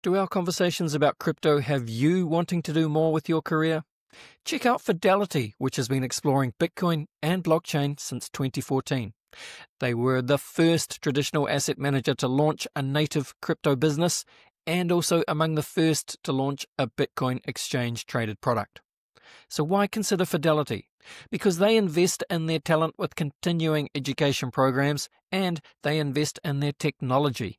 Do our conversations about crypto have you wanting to do more with your career? Check out Fidelity, which has been exploring Bitcoin and blockchain since 2014. They were the first traditional asset manager to launch a native crypto business and also among the first to launch a Bitcoin exchange-traded product. So why consider Fidelity? Because they invest in their talent with continuing education programs and they invest in their technology,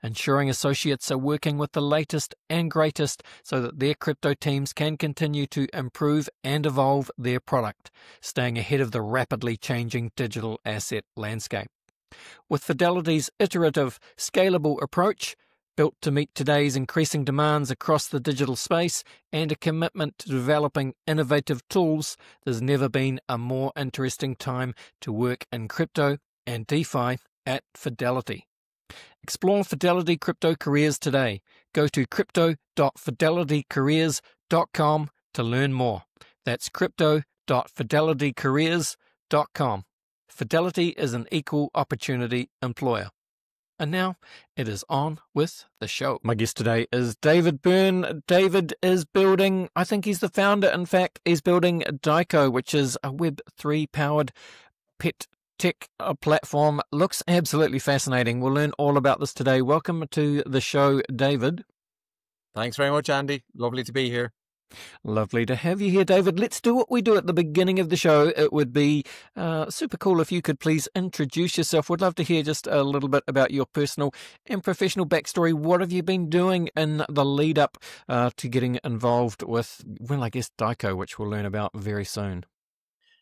ensuring associates are working with the latest and greatest so that their crypto teams can continue to improve and evolve their product, staying ahead of the rapidly changing digital asset landscape. With Fidelity's iterative, scalable approach, built to meet today's increasing demands across the digital space and a commitment to developing innovative tools, there's never been a more interesting time to work in crypto and DeFi at Fidelity. Explore Fidelity Crypto Careers today. Go to crypto.fidelitycareers.com to learn more. That's crypto.fidelitycareers.com. Fidelity is an equal opportunity employer. And now it is on with the show. My guest today is David Byrne. David is building, I think he's the founder, in fact, he's building Daiko, which is a Web3 powered Pet-Tech platform. Looks absolutely fascinating. We'll learn all about this today. Welcome to the show, David. Thanks very much, Andy. Lovely to be here. Lovely to have you here, David. Let's do what we do at the beginning of the show. It would be super cool if you could please introduce yourself. We'd love to hear just a little bit about your personal and professional backstory. What have you been doing in the lead up to getting involved with, well, I guess Daiko, which we'll learn about very soon.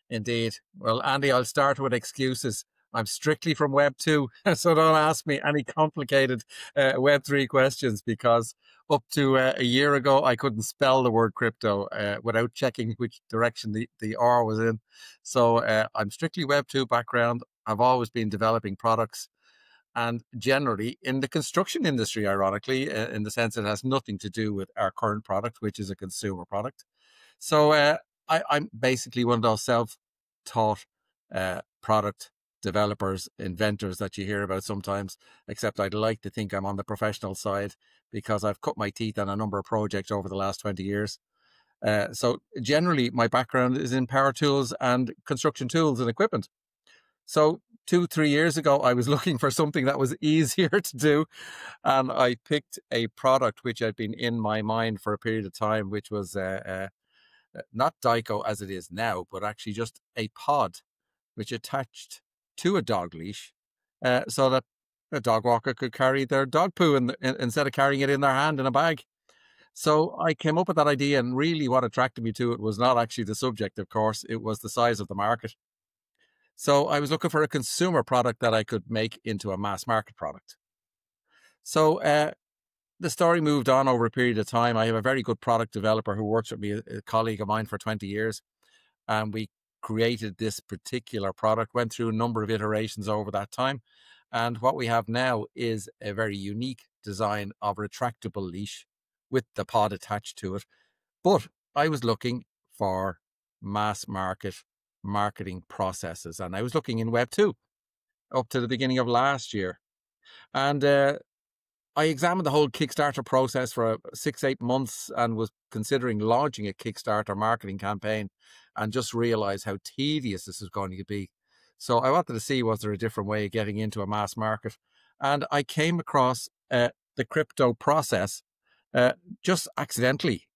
Indeed. Well, Andy, I'll start with excuses. I'm strictly from Web 2, so don't ask me any complicated Web 3 questions, because up to a year ago, I couldn't spell the word crypto without checking which direction the R was in. So I'm strictly Web 2 background. I've always been developing products, and generally in the construction industry, ironically, in the sense it has nothing to do with our current product, which is a consumer product. So I'm basically one of those self-taught product developers, inventors that you hear about sometimes, except I'd like to think I'm on the professional side because I've cut my teeth on a number of projects over the last 20 years. So generally, my background is in power tools and construction tools and equipment. So 2-3 years ago, I was looking for something that was easier to do, and I picked a product which had been in my mind for a period of time, which was not Daiko as it is now, but actually just a pod which attached to a dog leash so that a dog walker could carry their dog poo instead of carrying it in their hand in a bag. So I came up with that idea, and really what attracted me to it was not actually the subject, of course, it was the size of the market. So I was looking for a consumer product that I could make into a mass market product. So the story moved on over a period of time. I have a very good product developer who works with me, a colleague of mine for 20 years, and we created this particular product, went through a number of iterations over that time. And what we have now is a very unique design of retractable leash with the pod attached to it. But I was looking for mass market marketing processes, and I was looking in Web 2 up to the beginning of last year. And I examined the whole Kickstarter process for 6-8 months and was considering launching a Kickstarter marketing campaign, and just realized how tedious this is going to be. So I wanted to see, was there a different way of getting into a mass market? And I came across the crypto process just accidentally,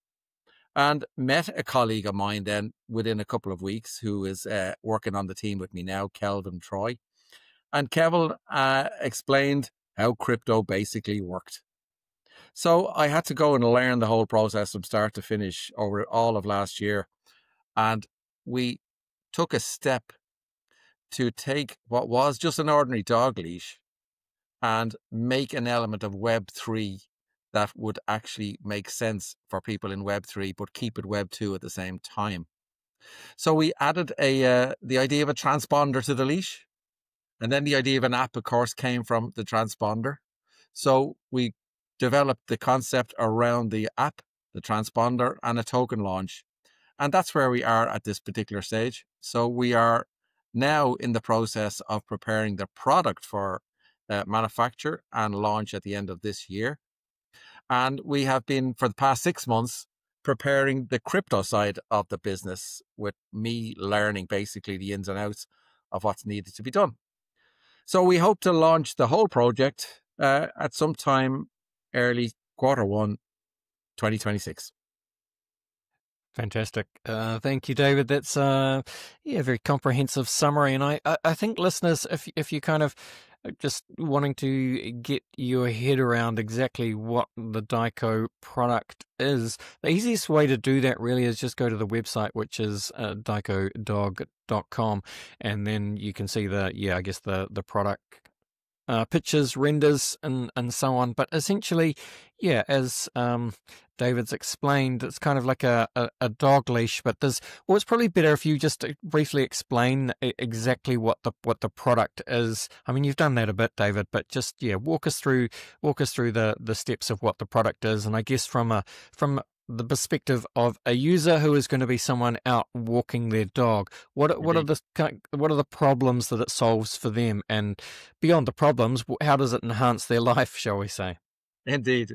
and met a colleague of mine then within a couple of weeks who is working on the team with me now, Kelvin Troy. And Kevin explained how crypto basically worked. So I had to go and learn the whole process from start to finish over all of last year. And we took a step to take what was just an ordinary dog leash and make an element of Web 3 that would actually make sense for people in Web 3, but keep it Web 2 at the same time. So we added the idea of a transponder to the leash. And then the idea of an app, of course, came from the transponder. So we developed the concept around the app, the transponder, and a token launch. And that's where we are at this particular stage. So we are now in the process of preparing the product for manufacture and launch at the end of this year. And we have been, for the past 6 months, preparing the crypto side of the business, with me learning basically the ins and outs of what's needed to be done. So we hope to launch the whole project at some time early Q1 2026. Fantastic. Thank you, David. That's a very comprehensive summary. And I think listeners, if you kind of just wanting to get your head around exactly what the Daiko product is, the easiest way to do that really is just go to the website, which is daikodog.com, and then you can see the product pictures, renders, and so on. But essentially, as David's explained, it's kind of like a dog leash. But it's probably better if you just briefly explain exactly what the product is. I mean, you've done that a bit, David, but just walk us through the steps of what the product is. And I guess from the perspective of a user who is going to be someone out walking their dog, what are the problems that it solves for them, and beyond the problems, how does it enhance their life, shall we say? Indeed.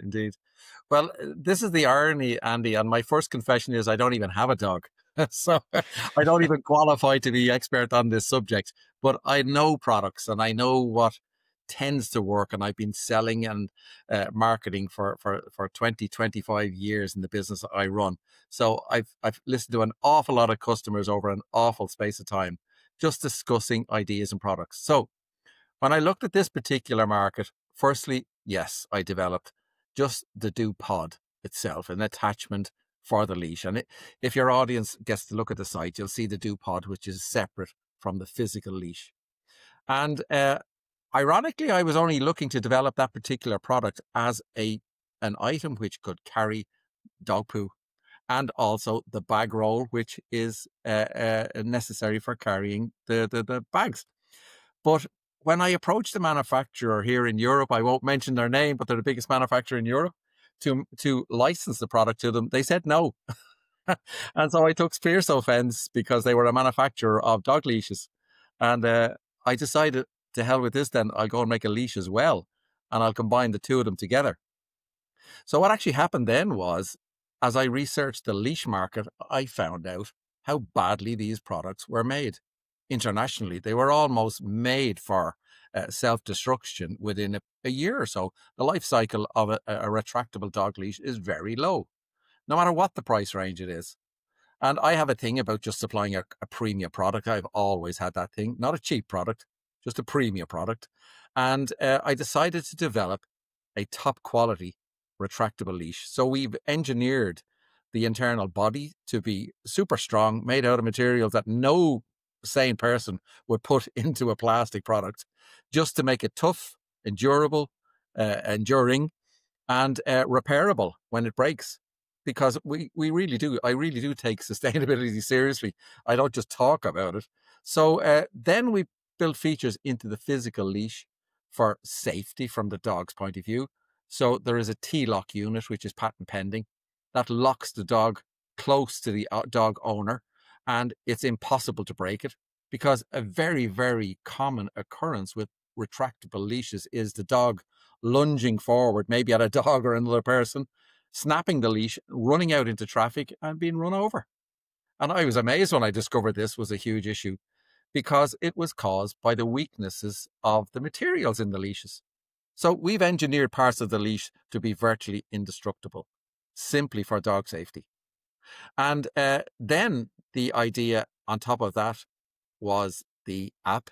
Well, this is the irony, Andy, and my first confession is I don't even have a dog. So I don't even qualify to be expert on this subject, but I know products and I know what tends to work, and I've been selling and marketing for 20, 25 years in the business I run. So I've listened to an awful lot of customers over an awful space of time, just discussing ideas and products. So when I looked at this particular market, firstly, yes, I developed just the DooPod itself, an attachment for the leash. And if your audience gets to look at the site, you'll see the DooPod, which is separate from the physical leash. And ironically, I was only looking to develop that particular product as an item which could carry dog poo, and also the bag roll, which is necessary for carrying the bags. But when I approached the manufacturer here in Europe, I won't mention their name, but they're the biggest manufacturer in Europe, to license the product to them, they said no. And so I took fierce offense, because they were a manufacturer of dog leashes. And I decided, to hell with this then, I'll go and make a leash as well, and I'll combine the two of them together. So what actually happened then was, as I researched the leash market, I found out how badly these products were made. Internationally, they were almost made for self-destruction within a year or so. The life cycle of a retractable dog leash is very low, no matter what the price range it is. And I have a thing about just supplying a premium product. I've always had that thing, not a cheap product, just a premium product. And I decided to develop a top quality retractable leash. So we've engineered the internal body to be super strong, made out of materials that no sane person would put into a plastic product, just to make it tough, endurable, enduring, and repairable when it breaks. Because I really do take sustainability seriously. I don't just talk about it. So then we built features into the physical leash for safety from the dog's point of view. So there is a T-lock unit, which is patent pending, that locks the dog close to the dog owner, and it's impossible to break it, because a very, very common occurrence with retractable leashes is the dog lunging forward, maybe at a dog or another person, snapping the leash, running out into traffic, and being run over. And I was amazed when I discovered this was a huge issue, because it was caused by the weaknesses of the materials in the leashes. So we've engineered parts of the leash to be virtually indestructible, simply for dog safety. And then the idea on top of that was the app.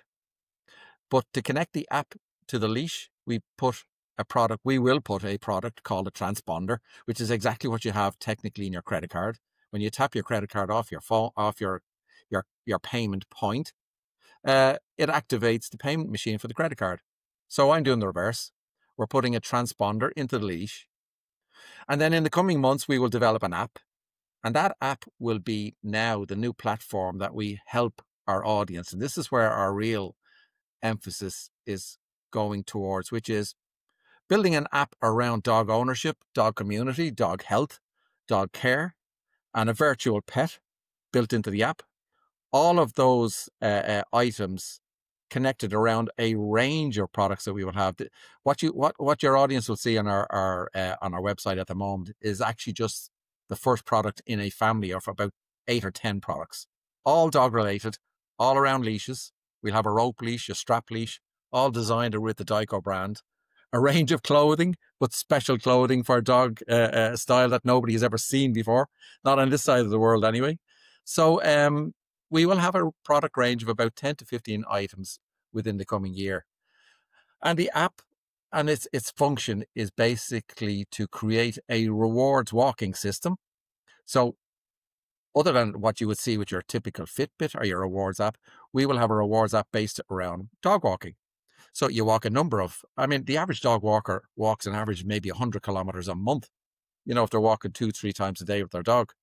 But to connect the app to the leash, we will put a product called a transponder, which is exactly what you have technically in your credit card. When you tap your credit card off your phone, off your payment point, it activates the payment machine for the credit card. So I'm doing the reverse. We're putting a transponder into the leash. And then in the coming months, we will develop an app. And that app will be now the new platform that we help our audience. And this is where our real emphasis is going towards, which is building an app around dog ownership, dog community, dog health, dog care, and a virtual pet built into the app. All of those items connected around a range of products that we will have. What your audience will see on our website at the moment is actually just the first product in a family of about 8 or 10 products, all dog related, all around leashes. We'll have a rope leash, a strap leash, all designed with the Daiko brand. A range of clothing, but special clothing for dog style that nobody has ever seen before, not on this side of the world anyway. So we will have a product range of about 10 to 15 items within the coming year. And the app and its function is basically to create a rewards walking system. So other than what you would see with your typical Fitbit or your rewards app, we will have a rewards app based around dog walking. So you walk a number of, the average dog walker walks an average maybe 100 kilometers a month, if they're walking 2-3 times a day with their dog.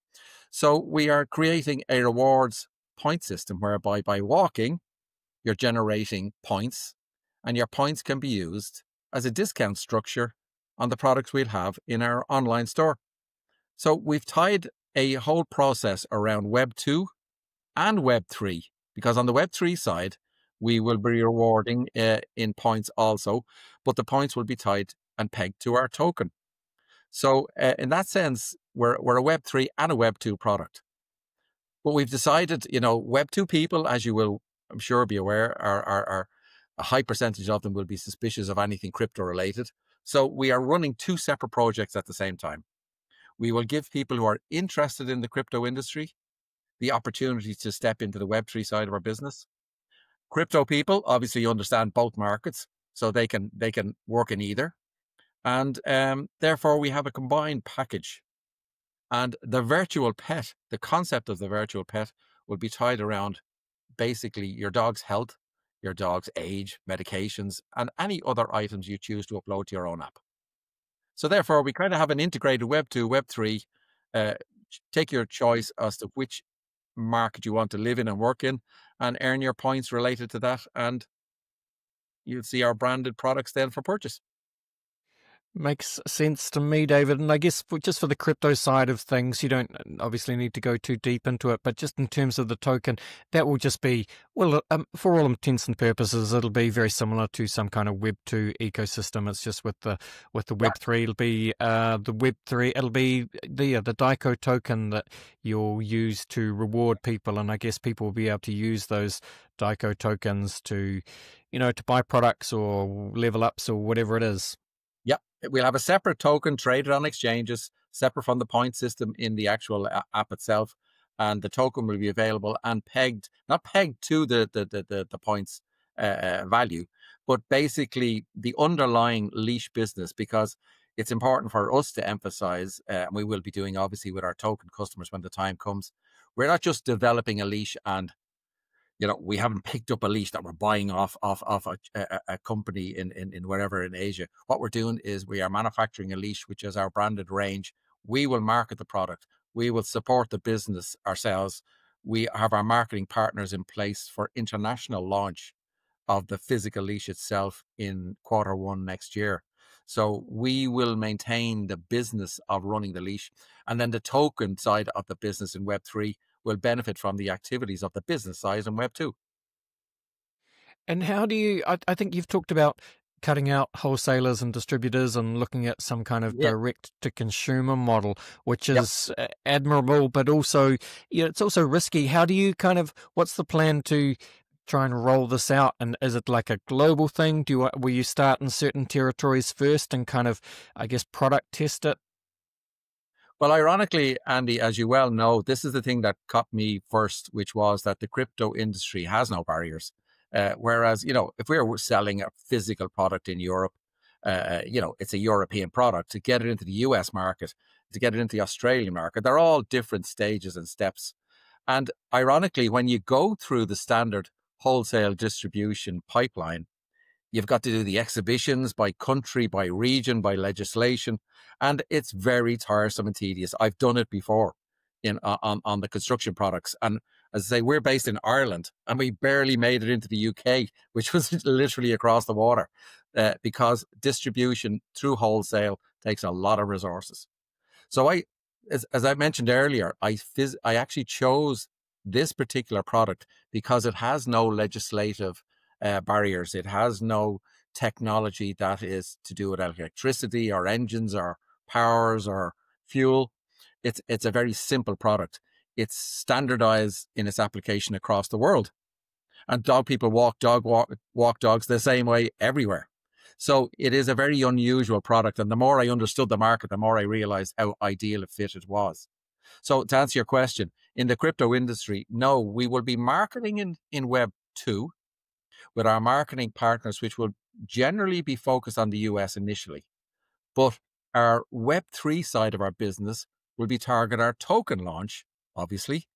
So we are creating a rewards point system whereby by walking, you're generating points, and your points can be used as a discount structure on the products we'll have in our online store. So we've tied a whole process around Web 2 and Web 3, because on the Web 3 side, we will be rewarding in points also, but the points will be tied and pegged to our token. So in that sense, we're a Web 3 and a Web 2 product. But we've decided, Web 2 people, as you will, I'm sure, be aware, are a high percentage of them will be suspicious of anything crypto related. So we are running 2 separate projects at the same time. We will give people who are interested in the crypto industry the opportunity to step into the Web 3 side of our business. Crypto people obviously understand both markets, so they can work in either. And therefore, we have a combined package. And the virtual pet, the concept of the virtual pet, will be tied around basically your dog's health, your dog's age, medications, and any other items you choose to upload to your own app. So therefore, we kind of have an integrated Web 2, Web 3. Take your choice as to which market you want to live in and work in, and earn your points related to that, and you'll see our branded products then for purchase. Makes sense to me, David. And I guess just for the crypto side of things, you don't obviously need to go too deep into it, but just in terms of the token, that will just be, well, for all intents and purposes, it'll be very similar to some kind of Web 2 ecosystem. It's just with the Web 3, it'll be the Web 3, it'll be the Daiko token that you'll use to reward people. And I guess people will be able to use those Daiko tokens to, to buy products or level ups or whatever it is. Yeah, we'll have a separate token traded on exchanges, separate from the point system in the actual app itself. And the token will be available and not pegged to the points value, but basically the underlying leash business, because it's important for us to emphasize, and we will be doing obviously with our token customers when the time comes, we're not just developing a leash and we haven't picked up a leash that we're buying off a company in wherever in Asia. What we're doing is we are manufacturing a leash, which is our branded range. We will market the product. We will support the business ourselves. We have our marketing partners in place for international launch of the physical leash itself in Q1 next year. So we will maintain the business of running the leash. And then the token side of the business in Web 3 will benefit from the activities of the business side in Web 2. And how do you, I think you've talked about cutting out wholesalers and distributors and looking at some kind of direct to consumer model, which is admirable, but also, it's also risky. How do you what's the plan to try and roll this out? And is it like a global thing? Will you start in certain territories first and product test it? Well, ironically, Andy, as you well know, this is the thing that caught me first, which was that the crypto industry has no barriers. Whereas, if we were selling a physical product in Europe, it's a European product. To get it into the US market, to get it into the Australian market, they're all different stages and steps. And ironically, when you go through the standard wholesale distribution pipeline, you've got to do the exhibitions by country, by region, by legislation, and it's very tiresome and tedious. I've done it before on the construction products. And as I say, we're based in Ireland, and we barely made it into the UK, which was literally across the water, because distribution through wholesale takes a lot of resources. So as I mentioned earlier, I actually chose this particular product because it has no legislative barriers. It has no technology that is to do with electricity or engines or powers or fuel. It's a very simple product. It's standardized in its application across the world. And dog people walk dogs the same way everywhere. So it is a very unusual product. And the more I understood the market, the more I realized how ideal a fit it was. So to answer your question, in the crypto industry, no, we will be marketing in Web 2 with our marketing partners, which will generally be focused on the US initially. But our Web 3 side of our business will be target our token launch, obviously,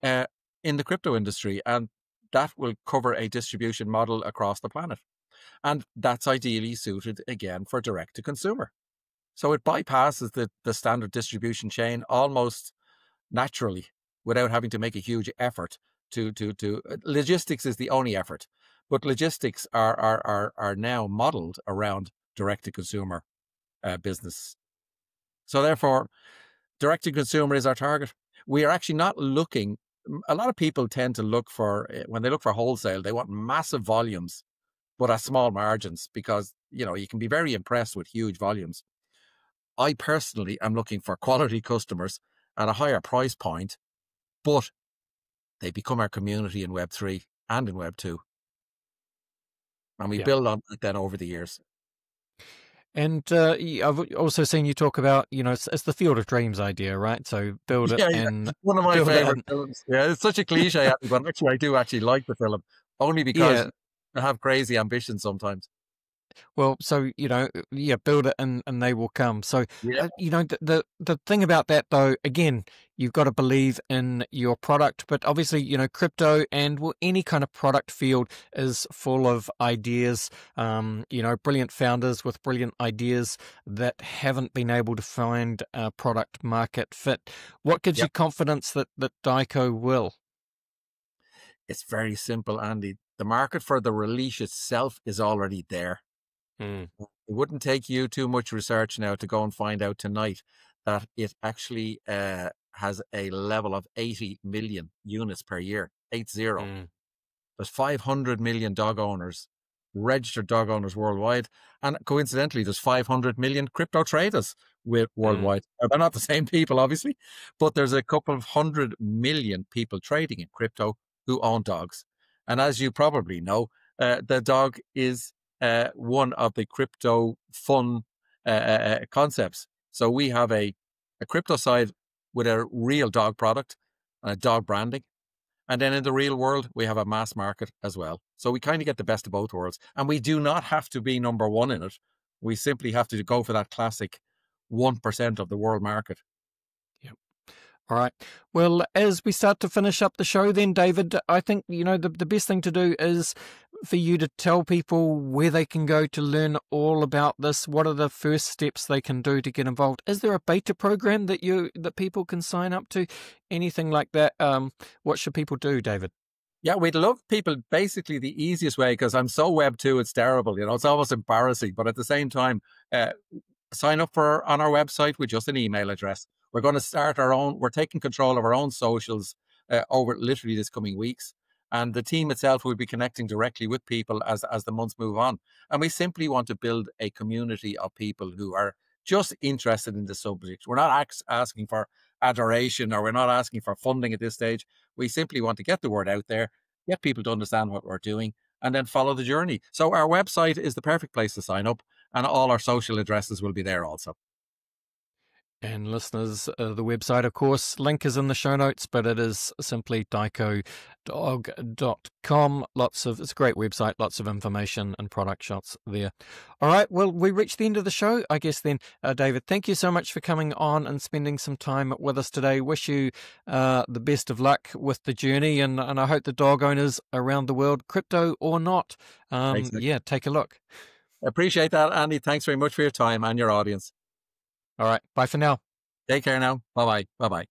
in the crypto industry. And that will cover a distribution model across the planet. And that's ideally suited, again, for direct to consumer. So it bypasses the standard distribution chain almost naturally without having to make a huge effort to logistics is the only effort. But logistics are now modeled around direct to consumer business. So therefore, direct to consumer is our target. We are actually not looking. A lot of people tend to look for, when they look for wholesale, they want massive volumes, but at small margins, because, you can be very impressed with huge volumes. I personally am looking for quality customers at a higher price point, but they become our community in Web 3 and in Web 2. And we build on that then over the years. And I've also seen you talk about, it's the Field of Dreams idea, right? So build it and one of my favorite films. Yeah, it's such a cliche, but actually I do actually like the film, only because I have crazy ambitions sometimes. Well, so, build it and they will come. So, the thing about that, though, again, you've got to believe in your product. But obviously, crypto and any kind of product field is full of ideas, brilliant founders with brilliant ideas that haven't been able to find a product market fit. What gives you confidence that Daiko will? It's very simple, Andy. The market for the leash itself is already there. It wouldn't take you too much research now to go and find out tonight that it actually has a level of 80 million units per year, 80. There's 500 million dog owners, registered dog owners worldwide. And coincidentally, there's 500 million crypto traders worldwide. They're not the same people, obviously, but there's a couple of 100 million people trading in crypto who own dogs. And as you probably know, the dog is one of the crypto fun concepts. So we have a crypto side with a real dog product and a dog branding. And then in the real world, we have a mass market as well. So we kind of get the best of both worlds. And we do not have to be number one in it. We simply have to go for that classic 1% of the world market. All right. Well, as we start to finish up the show then, David, I think, the best thing to do is for you to tell people where they can go to learn all about this. What are the first steps they can do to get involved? Is there a beta program that people can sign up to? Anything like that? What should people do, David? Yeah, we'd love people, basically the easiest way, because I'm so Web 2, it's terrible. It's almost embarrassing. But at the same time, sign up on our website with just an email address. We're going to start we're taking control of our own socials over literally this coming weeks. And the team itself will be connecting directly with people as the months move on. And we simply want to build a community of people who are just interested in the subject. We're not asking for adoration, or we're not asking for funding at this stage. We simply want to get the word out there, get people to understand what we're doing, and then follow the journey. So our website is the perfect place to sign up, and all our social addresses will be there also. And listeners, the website, of course, link is in the show notes, but it is simply daikodog.com. It's a great website, lots of information and product shots there. All right, well, we reached the end of the show, I guess then. David, thank you so much for coming on and spending some time with us today. Wish you the best of luck with the journey, and I hope the dog owners around the world, crypto or not, take a look. Appreciate that, Andy. Thanks very much for your time and your audience. All right. Bye for now. Take care now. Bye-bye. Bye-bye.